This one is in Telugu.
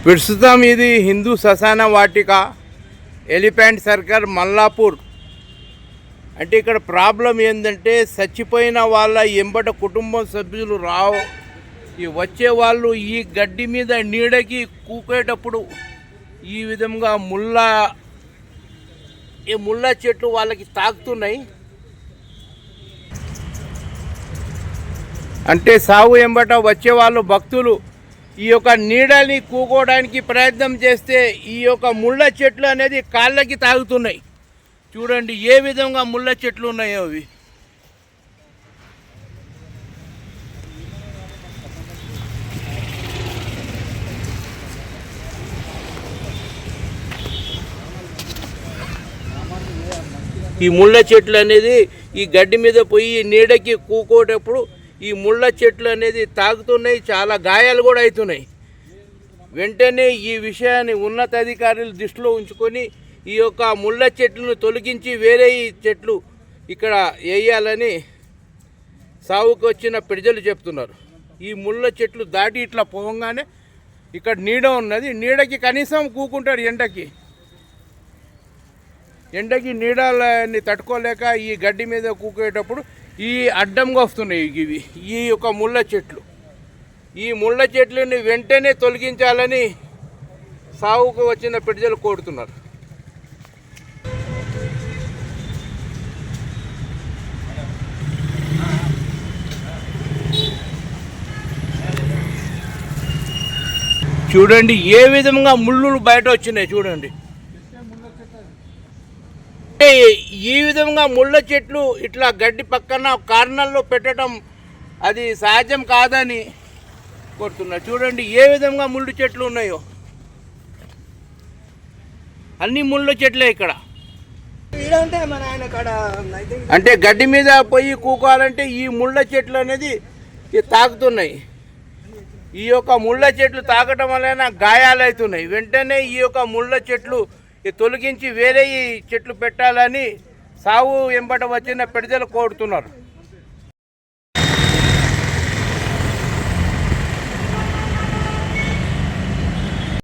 ప్రస్తుతం ఇది హిందూ శ్మశాన వాటిక ఎలిఫెంట్ సర్కిల్ మల్లాపూర్. అంటే ఇక్కడ ప్రాబ్లం ఏంటంటే చచ్చిపోయిన వాళ్ళ ఎంబట కుటుంబం సభ్యులు వచ్చే వాళ్ళు ఈ గడ్డి మీద నీడకి కూకేటప్పుడు ఈ విధంగా ముళ్ళ చెట్లు వాళ్ళకి తాకుతున్నాయి. అంటే సాగు ఎంబట వచ్చే వాళ్ళు భక్తులు ఈ యొక్క నీడని కూకోవడానికి ప్రయత్నం చేస్తే ఈ యొక్క ముళ్ళ చెట్లు అనేది కాళ్ళకి తాగుతున్నాయి. చూడండి ఏ విధంగా ముళ్ళ చెట్లు ఉన్నాయో అవి. ఈ ముళ్ళ చెట్లు అనేది ఈ గడ్డి మీద పోయి నీడకి కూకోటప్పుడు ఈ ముళ్ళ చెట్లు అనేది తాగుతున్నాయి, చాలా గాయాలు కూడా అవుతున్నాయి. వెంటనే ఈ విషయాన్ని ఉన్నతాధికారులు దృష్టిలో ఉంచుకొని ఈ యొక్క ముళ్ళ చెట్లను తొలగించి వేరే ఈ చెట్లు ఇక్కడ వేయాలని సాగుకు వచ్చిన ప్రజలు చెప్తున్నారు. ఈ ముళ్ళ చెట్లు దాటి ఇట్లా పోగానే ఇక్కడ నీడ ఉన్నది, నీడకి కనీసం కూకుంటారు. ఎండకి నీడని తట్టుకోలేక ఈ గడ్డి మీద కూకేటప్పుడు ఈ అడ్డంగా వస్తున్నాయి ఇవి ఈ యొక్క ముళ్ళ చెట్లు. ఈ ముళ్ళ చెట్లని వెంటనే తొలగించాలని సాగుకు వచ్చిన ప్రజలు కోరుతున్నారు. చూడండి ఏ విధంగా ముళ్ళు బయట వచ్చినాయి చూడండి. ఈ విధంగా ముళ్ళ చెట్లు ఇట్లా గడ్డి పక్కన కార్నర్లో పెట్టడం అది సహజం కాదని కోరుతున్నారు. చూడండి ఏ విధంగా ముళ్ళు చెట్లు ఉన్నాయో, అన్ని ముళ్ళ చెట్లే ఇక్కడ. అంటే గడ్డి మీద పోయి కూకోవాలంటే ఈ ముళ్ళ చెట్లు అనేది తాకుతున్నాయి. ఈ యొక్క ముళ్ళ చెట్లు తాకటం వలన గాయాలు అవుతున్నాయి. వెంటనే ఈ యొక్క ముళ్ళ చెట్లు తొలగించి వేరే ఈ చెట్లు పెట్టాలని సాగు ఎంబట వచ్చిన ప్రజలు కోరుతున్నారు.